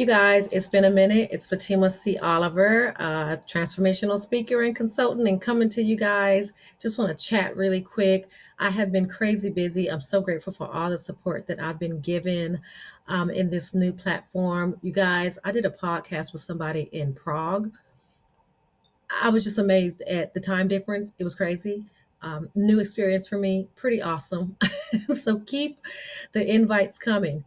guys? It's been a minute. It's Fatima C. Oliver, transformational speaker and consultant, and coming to you guys. Just want to chat really quick. I have been crazy busy. I'm so grateful for all the support that I've been given in this new platform. You guys, I did a podcast with somebody in Prague. I was just amazed at the time difference. It was crazy. New experience for me. Pretty awesome. So keep the invites coming.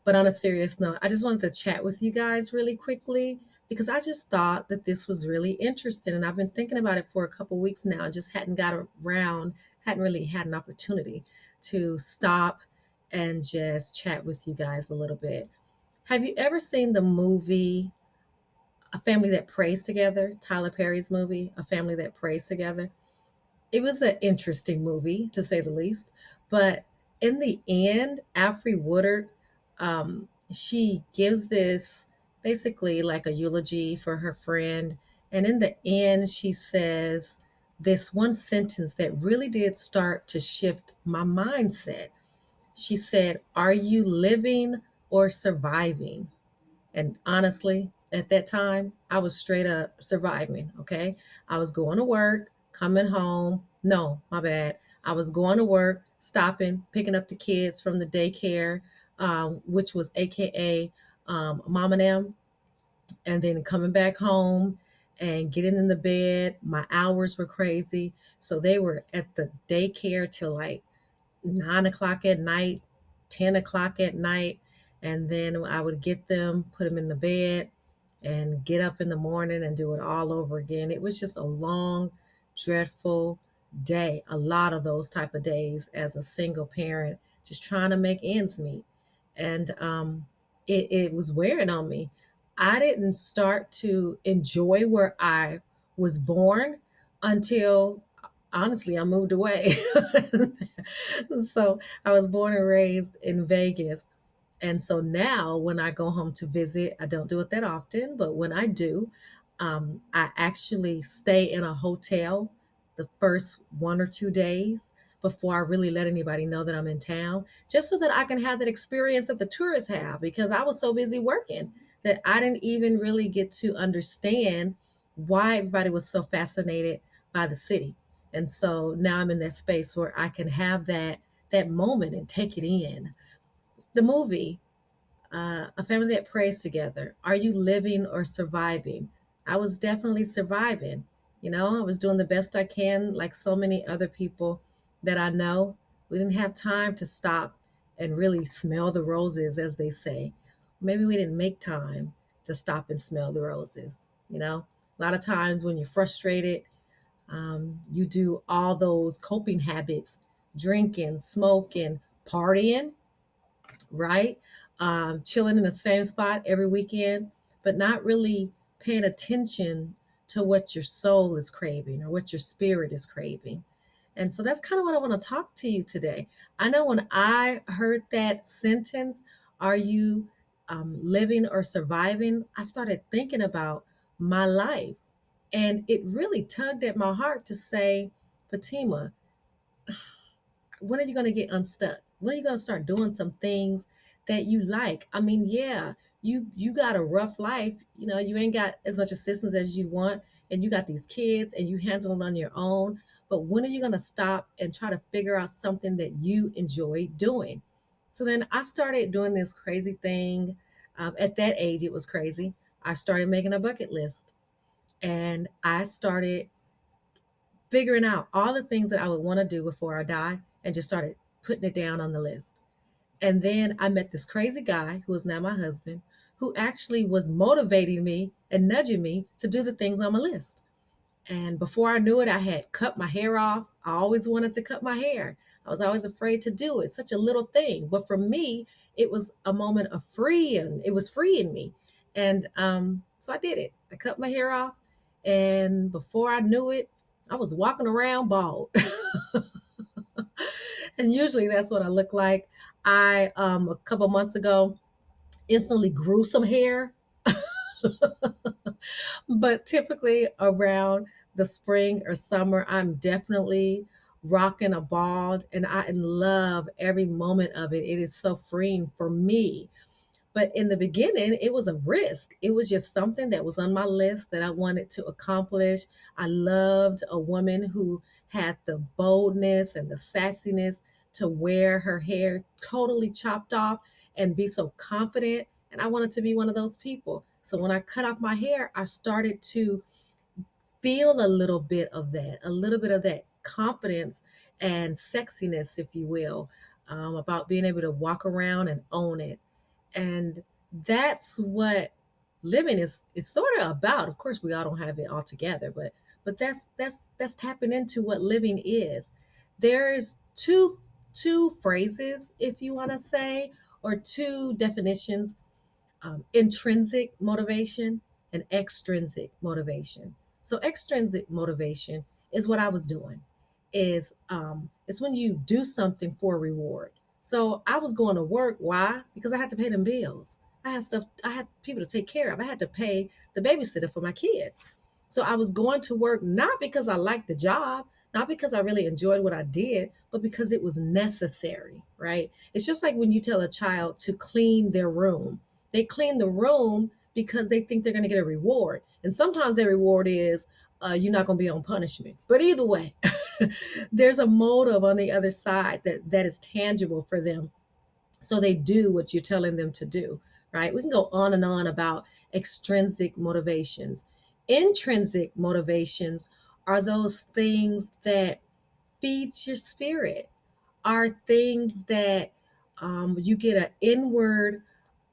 But on a serious note, I just wanted to chat with you guys really quickly because I just thought that this was really interesting. And I've been thinking about it for a couple weeks now and just hadn't got around, hadn't really had an opportunity to stop and just chat with you guys a little bit. Have you ever seen the movie A Family That Prays Together? Tyler Perry's movie, A Family That Prays Together. It was an interesting movie, to say the least. But in the end, Alfre Woodard, she gives this basically like a eulogy for her friend. And in the end, she says this one sentence that really did start to shift my mindset. She said, "Are you living or surviving?" And honestly, at that time, I was straight up surviving. Okay. I was going to work, coming home. No, my bad. I was going to work, stopping, picking up the kids from the daycare, which was AKA mom and them, and then coming back home and getting in the bed. My hours were crazy. So they were at the daycare till like 9 o'clock at night, 10 o'clock at night. And then I would get them, put them in the bed, and get up in the morning and do it all over again. It was just a long, dreadful day. A lot of those type of days as a single parent, just trying to make ends meet. And it was wearing on me. I didn't start to enjoy where I was born until honestly I moved away. So I was born and raised in Vegas. And so now when I go home to visit, I don't do it that often, but when I do, I actually stay in a hotel the first 1 or 2 days before I really let anybody know that I'm in town, just so that I can have that experience that the tourists have, because I was so busy working that I didn't even really get to understand why everybody was so fascinated by the city. And so now I'm in that space where I can have that moment and take it in. The movie, A Family That Prays Together. Are you living or surviving? I was definitely surviving. I was doing the best I can, like so many other people that I know. We didn't have time to stop and really smell the roses, as they say. Maybe we didn't make time to stop and smell the roses. A lot of times when you're frustrated, you do all those coping habits, drinking, smoking, partying, right? Chilling in the same spot every weekend, but not really paying attention to what your soul is craving or what your spirit is craving. And so that's kind of what I want to talk to you today. I know when I heard that sentence, are you living or surviving? I started thinking about my life. And it really tugged at my heart to say, Fatima, when are you going to get unstuck? When are you going to start doing some things that you like? I mean, yeah, you got a rough life. You ain't got as much assistance as you want, and you got these kids, and you handle it on your own. But when are you going to stop and try to figure out something that you enjoy doing? So then I started doing this crazy thing. At that age, it was crazy. I started making a bucket list, and I started figuring out all the things that I would want to do before I die and just started putting it down on the list. And then I met this crazy guy who is now my husband, who actually was motivating me and nudging me to do the things on my list. And before I knew it, I had cut my hair off. I always wanted to cut my hair. I was always afraid to do it. Such a little thing. But for me, it was a moment of freeing. It was freeing me. And so I did it. I cut my hair off. And before I knew it, I was walking around bald. And usually that's what I look like. I, a couple months ago, instantly grew some hair. But typically around the spring or summer, I'm definitely rocking a bald, and I love every moment of it. It is so freeing for me. But in the beginning, it was a risk. It was just something that was on my list that I wanted to accomplish. I loved a woman who had the boldness and the sassiness to wear her hair totally chopped off and be so confident. And I wanted to be one of those people. So when I cut off my hair, I started to feel a little bit of that confidence and sexiness, if you will, about being able to walk around and own it. And that's what living is sort of about. Of course, we all don't have it all together, but that's tapping into what living is. There's two phrases, if you want to say, or two definitions: intrinsic motivation and extrinsic motivation. So extrinsic motivation is what I was doing. Is it's when you do something for a reward. So I was going to work. Why? Because I had to pay them bills. I had stuff. I had people to take care of. I had to pay the babysitter for my kids. So I was going to work not because I liked the job, not because I really enjoyed what I did, but because it was necessary, right? It's just like when you tell a child to clean their room. They clean the room because they think they're going to get a reward. And sometimes their reward is you're not going to be on punishment. But either way, there's a motive on the other side that is tangible for them. So they do what you're telling them to do, right? We can go on and on about extrinsic motivations. Intrinsic motivations are those things that feeds your spirit, are things that you get an inward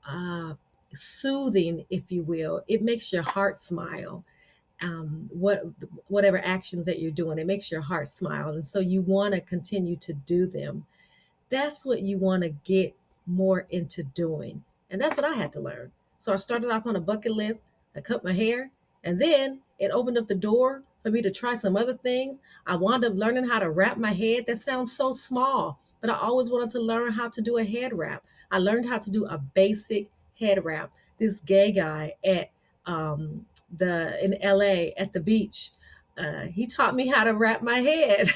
uh, soothing, if you will. It makes your heart smile. Whatever actions that you're doing, it makes your heart smile, and so you want to continue to do them. That's what you want to get more into doing. And that's what I had to learn. So I started off on a bucket list. I cut my hair, and then it opened up the door for me to try some other things. I wound up learning how to wrap my head. That sounds so small, but I always wanted to learn how to do a head wrap. I learned how to do a basic head wrap. This gay guy at the in LA at the beach, he taught me how to wrap my head.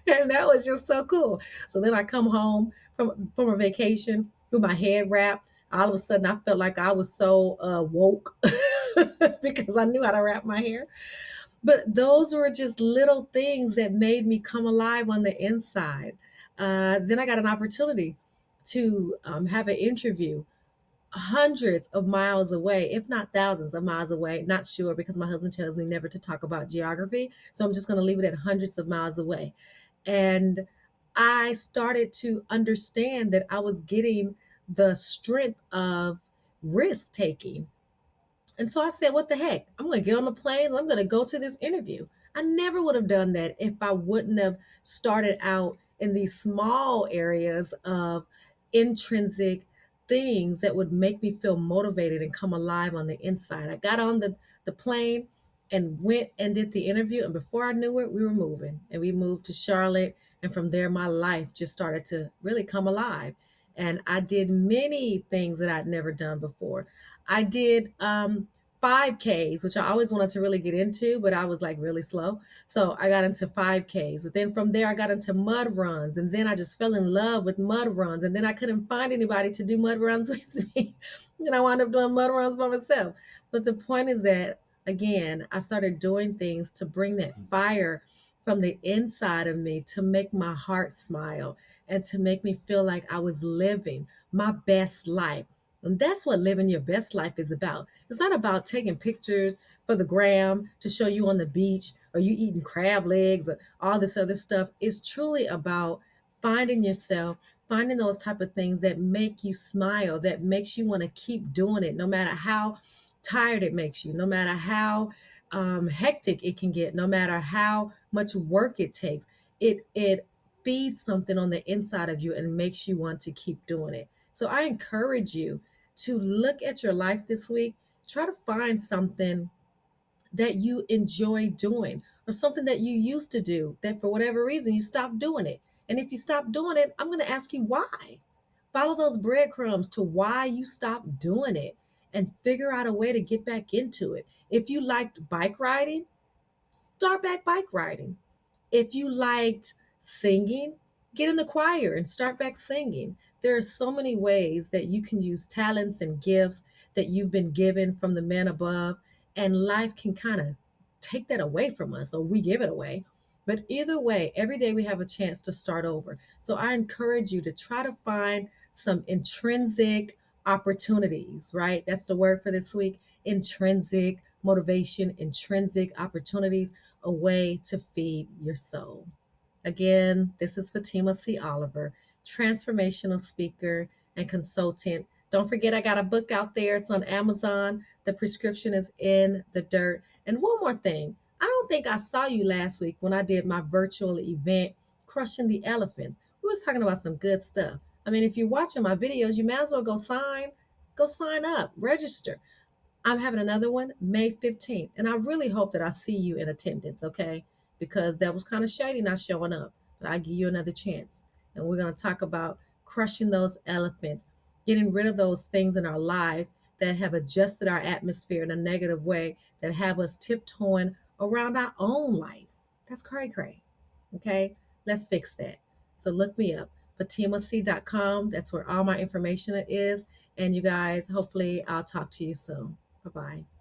And that was just so cool. So then I come home from a vacation with my head wrapped. All of a sudden, I felt like I was so woke because I knew how to wrap my hair. But those were just little things that made me come alive on the inside. Then I got an opportunity to have an interview hundreds of miles away, if not thousands of miles away. Not sure because my husband tells me never to talk about geography. So I'm just going to leave it at hundreds of miles away. And I started to understand that I was getting the strength of risk taking. And so I said, what the heck? I'm going to get on the plane and I'm going to go to this interview. I never would have done that if I wouldn't have started out in these small areas of intrinsic things that would make me feel motivated and come alive on the inside. I got on the plane and went and did the interview. And before I knew it, we were moving and we moved to Charlotte. And from there, my life just started to really come alive. And I did many things that I'd never done before. I did 5Ks, which I always wanted to really get into, but I was like really slow. So I got into 5Ks. But then from there, I got into mud runs. And then I just fell in love with mud runs. And then I couldn't find anybody to do mud runs with me. And I wound up doing mud runs by myself. But the point is that, again, I started doing things to bring that fire from the inside of me to make my heart smile and to make me feel like I was living my best life. And that's what living your best life is about. It's not about taking pictures for the gram to show you on the beach or you eating crab legs or all this other stuff. It's truly about finding yourself, finding those type of things that make you smile, that makes you want to keep doing it, no matter how tired it makes you, no matter how hectic it can get, no matter how much work it takes. It feeds something on the inside of you and makes you want to keep doing it. So I encourage you to look at your life this week. Try to find something that you enjoy doing or something that you used to do that for whatever reason you stopped doing it. And if you stop doing it, I'm going to ask you why. Follow those breadcrumbs to why you stopped doing it and figure out a way to get back into it. If you liked bike riding, start back bike riding. If you liked singing, get in the choir and start back singing. There are so many ways that you can use talents and gifts that you've been given from the man above, and life can kind of take that away from us, or we give it away. But either way, every day we have a chance to start over. So I encourage you to try to find some intrinsic opportunities, right? That's the word for this week. Intrinsic motivation, intrinsic opportunities, a way to feed your soul. Again, this is Fatima C. Oliver, transformational speaker and consultant. Don't forget, I got a book out there. It's on Amazon. The prescription is in the dirt. And one more thing, I don't think I saw you last week when I did my virtual event, Crushing the Elephants. We was talking about some good stuff. I mean, if you're watching my videos, you may as well go sign up, register. I'm having another one May 15th. And I really hope that I see you in attendance, okay? Because that was kind of shady not showing up. But I give you another chance. And we're going to talk about crushing those elephants, getting rid of those things in our lives that have adjusted our atmosphere in a negative way, that have us tiptoeing around our own life. That's cray cray. Okay? Let's fix that. So look me up, fatimac.com. That's where all my information is. And you guys, hopefully, I'll talk to you soon. Bye bye.